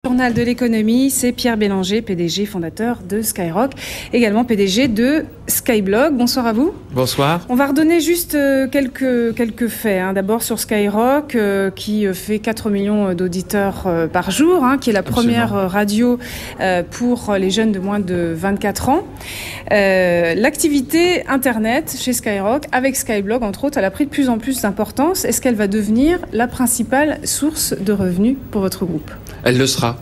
Journal de l'économie, c'est Pierre Bélanger, PDG, fondateur de Skyrock, également PDG de Skyblog. Bonsoir à vous. Bonsoir. On va redonner juste quelques faits. D'abord sur Skyrock, qui fait 4 millions d'auditeurs par jour, qui est la première radio pour les jeunes de moins de 24 ans. L'activité Internet chez Skyrock, avec Skyblog, entre autres, elle a pris de plus en plus d'importance. Est-ce qu'elle va devenir la principale source de revenus pour votre groupe ? Elle le sera.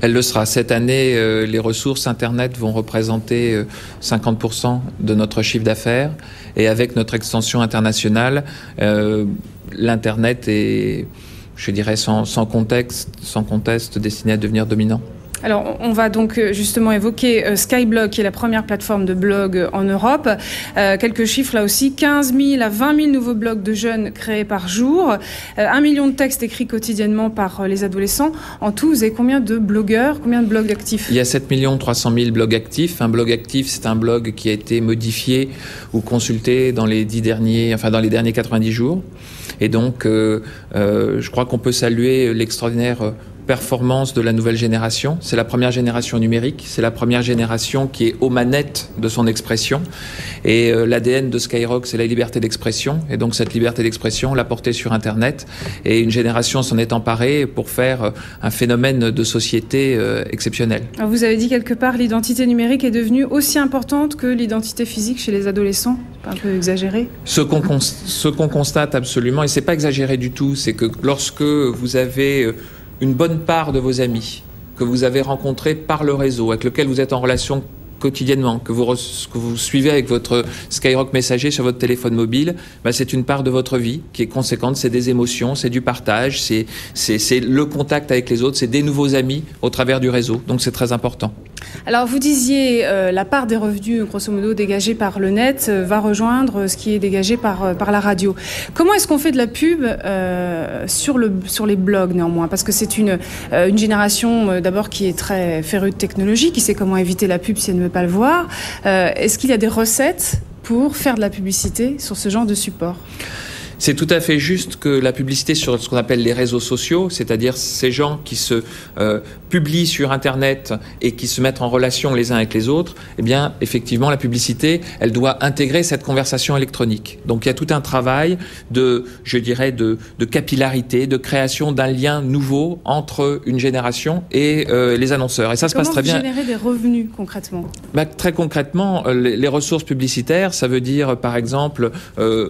Elle le sera. Cette année, les ressources Internet vont représenter 50% de notre chiffre d'affaires. Et avec notre extension internationale, l'Internet est, je dirais, sans conteste, destiné à devenir dominant. Alors, on va donc justement évoquer Skyblog, qui est la première plateforme de blog en Europe. Quelques chiffres là aussi, 15 000 à 20 000 nouveaux blogs de jeunes créés par jour, 1 million de textes écrits quotidiennement par les adolescents. En tout, vous avez combien de blogueurs, combien de blogs actifs ? Il y a 7 300 000 blogs actifs. Un blog actif, c'est un blog qui a été modifié ou consulté dans les derniers 90 jours. Et donc, je crois qu'on peut saluer l'extraordinaire performance de la nouvelle génération. C'est la première génération numérique, c'est la première génération qui est aux manettes de son expression. Et l'ADN de Skyrock, c'est la liberté d'expression. Et donc cette liberté d'expression, on l'a portée sur Internet. Et une génération s'en est emparée pour faire un phénomène de société exceptionnel. Alors vous avez dit quelque part, l'identité numérique est devenue aussi importante que l'identité physique chez les adolescents. C'est pas un peu exagéré ? Ce qu'on constate absolument, et c'est pas exagéré du tout, c'est que lorsque vous avez une bonne part de vos amis que vous avez rencontrés par le réseau, avec lequel vous êtes en relation quotidiennement, que vous suivez avec votre Skyrock messager sur votre téléphone mobile, c'est une part de votre vie qui est conséquente, c'est des émotions, c'est du partage, c'est le contact avec les autres, c'est des nouveaux amis au travers du réseau, donc c'est très important. Alors vous disiez la part des revenus grosso modo dégagés par le net va rejoindre ce qui est dégagé par la radio. Comment est-ce qu'on fait de la pub sur les blogs néanmoins ? Parce que c'est une génération d'abord qui est très férue de technologie, qui sait comment éviter la pub si elle ne veut pas le voir. Est-ce qu'il y a des recettes pour faire de la publicité sur ce genre de support ? C'est tout à fait juste que la publicité sur ce qu'on appelle les réseaux sociaux, c'est-à-dire ces gens qui se publient sur Internet et qui se mettent en relation les uns avec les autres, eh bien, effectivement, la publicité, elle doit intégrer cette conversation électronique. Donc, il y a tout un travail de capillarité, de création d'un lien nouveau entre une génération et les annonceurs. Et ça se passe très bien. Comment vous générez des revenus, concrètement ? Très concrètement, les ressources publicitaires, ça veut dire, par exemple,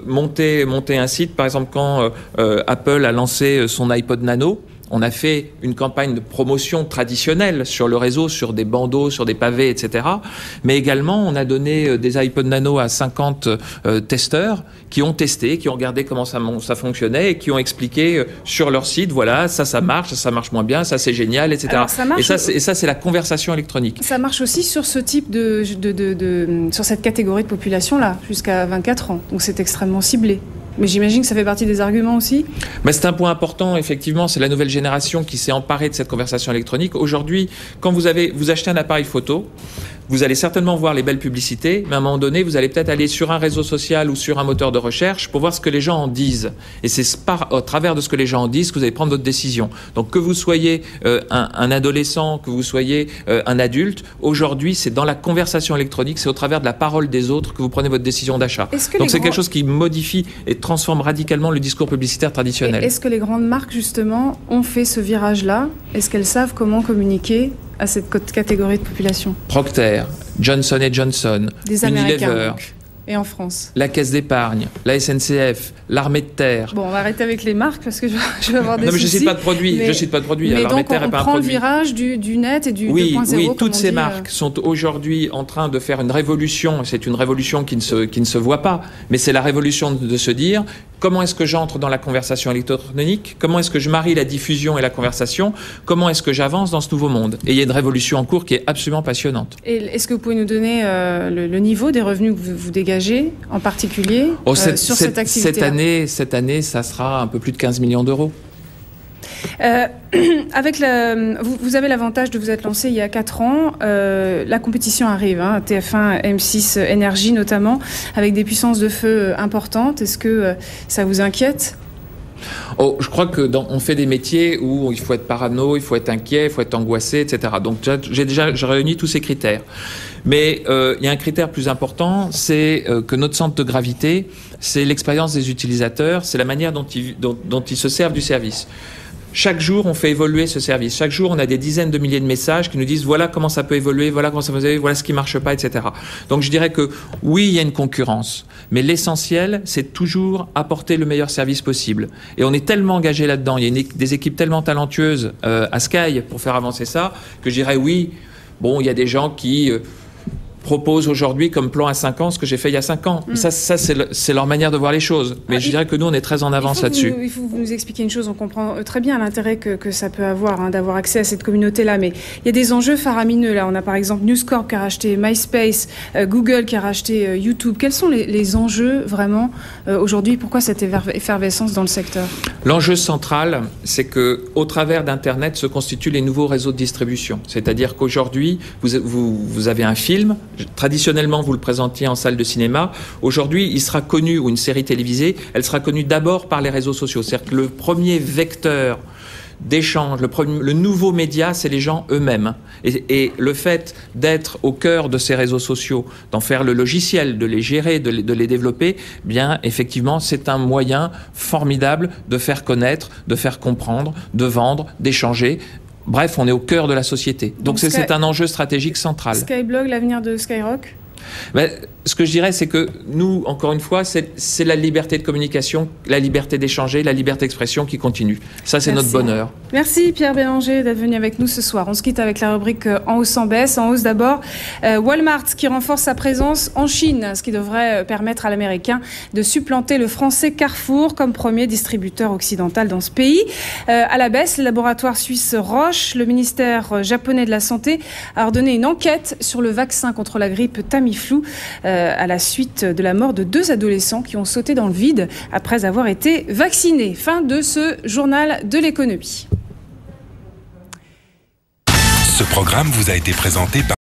monter un site. Par exemple, quand Apple a lancé son iPod Nano, on a fait une campagne de promotion traditionnelle sur le réseau, sur des bandeaux, sur des pavés, etc. Mais également, on a donné des iPod Nano à 50 testeurs qui ont testé, qui ont regardé comment ça fonctionnait et qui ont expliqué sur leur site, voilà, ça marche moins bien, ça c'est génial, etc. Alors, ça c'est la conversation électronique. Ça marche aussi sur ce type sur cette catégorie de population-là, jusqu'à 24 ans. Donc c'est extrêmement ciblé. Mais j'imagine que ça fait partie des arguments aussi. C'est un point important, effectivement, c'est la nouvelle génération qui s'est emparée de cette conversation électronique. Aujourd'hui, quand vous achetez un appareil photo, vous allez certainement voir les belles publicités, mais à un moment donné, vous allez peut-être aller sur un réseau social ou sur un moteur de recherche pour voir ce que les gens en disent. Et c'est au travers de ce que les gens en disent que vous allez prendre votre décision. Donc que vous soyez un adolescent, que vous soyez un adulte, aujourd'hui, c'est dans la conversation électronique, c'est au travers de la parole des autres que vous prenez votre décision d'achat. Donc c'est quelque chose qui modifie et transforme radicalement le discours publicitaire traditionnel. Est-ce que les grandes marques, justement, ont fait ce virage-là ? Est-ce qu'elles savent comment communiquer à cette catégorie de population ? Procter, Johnson & Johnson, des Unilever, Américains, et en France, la Caisse d'épargne, la SNCF, l'Armée de terre. Bon, on va arrêter avec les marques parce que je vais avoir des soucis. Non, mais je ne cite pas de produits. Mais donc, on prend le virage du net et du 2.0. Oui, toutes ces marques sont aujourd'hui en train de faire une révolution. C'est une révolution qui ne se voit pas, mais c'est la révolution de se dire comment est-ce que j'entre dans la conversation électronique, comment est-ce que je marie la diffusion et la conversation, comment est-ce que j'avance dans ce nouveau monde. Et il y a une révolution en cours qui est absolument passionnante. Et est-ce que vous pouvez nous donner le niveau des revenus que vous dégagez en particulier sur cette activité? Cette année, ça sera un peu plus de 15 millions d'euros. Vous avez l'avantage de vous être lancé il y a 4 ans. La compétition arrive, TF1, M6, Énergie notamment, avec des puissances de feu importantes. Est-ce que ça vous inquiète ? Oh, je crois que on fait des métiers où il faut être parano, il faut être inquiet, il faut être angoissé, etc. Donc j'ai réuni tous ces critères. Mais il y a un critère plus important, c'est que notre centre de gravité, c'est l'expérience des utilisateurs, c'est la manière dont ils se servent du service. Chaque jour, on fait évoluer ce service. Chaque jour, on a des dizaines de milliers de messages qui nous disent voilà comment ça peut évoluer, voilà comment ça peut évoluer, voilà ce qui marche pas, etc. Donc, je dirais que oui, il y a une concurrence, mais l'essentiel, c'est toujours apporter le meilleur service possible. Et on est tellement engagé là-dedans. Il y a des équipes tellement talentueuses à Sky pour faire avancer ça que je dirais oui. Bon, il y a des gens qui propose aujourd'hui comme plan à 5 ans ce que j'ai fait il y a 5 ans. Ça c'est leur manière de voir les choses. Mais je dirais que nous, on est très en avance là-dessus. Il faut que vous nous expliquiez une chose. On comprend très bien l'intérêt que ça peut avoir d'avoir accès à cette communauté-là. Mais il y a des enjeux faramineux. Là, on a par exemple News Corp qui a racheté MySpace, Google qui a racheté YouTube. Quels sont les enjeux vraiment aujourd'hui? Pourquoi cette effervescence dans le secteur? L'enjeu central, c'est que au travers d'Internet se constituent les nouveaux réseaux de distribution. C'est-à-dire qu'aujourd'hui, vous avez un film. Traditionnellement, vous le présentiez en salle de cinéma. Aujourd'hui, il sera connu, ou une série télévisée, elle sera connue d'abord par les réseaux sociaux. C'est-à-dire que le premier vecteur d'échange, le nouveau média, c'est les gens eux-mêmes. Et le fait d'être au cœur de ces réseaux sociaux, d'en faire le logiciel, de les gérer, de les développer, bien, effectivement, c'est un moyen formidable de faire connaître, de faire comprendre, de vendre, d'échanger. Bref, on est au cœur de la société. Donc c'est un enjeu stratégique central. Skyblog, l'avenir de Skyrock? Ce que je dirais, c'est que nous, encore une fois, c'est la liberté de communication, la liberté d'échanger, la liberté d'expression qui continue. Ça, c'est notre bonheur. Merci Pierre Bélanger d'être venu avec nous ce soir. On se quitte avec la rubrique En hausse en baisse. En hausse d'abord, Walmart qui renforce sa présence en Chine, ce qui devrait permettre à l'Américain de supplanter le français Carrefour comme premier distributeur occidental dans ce pays. À la baisse, le laboratoire suisse Roche, le ministère japonais de la Santé a ordonné une enquête sur le vaccin contre la grippe Tamiflu à la suite de la mort de 2 adolescents qui ont sauté dans le vide après avoir été vaccinés. Fin de ce journal de l'économie. Ce programme vous a été présenté par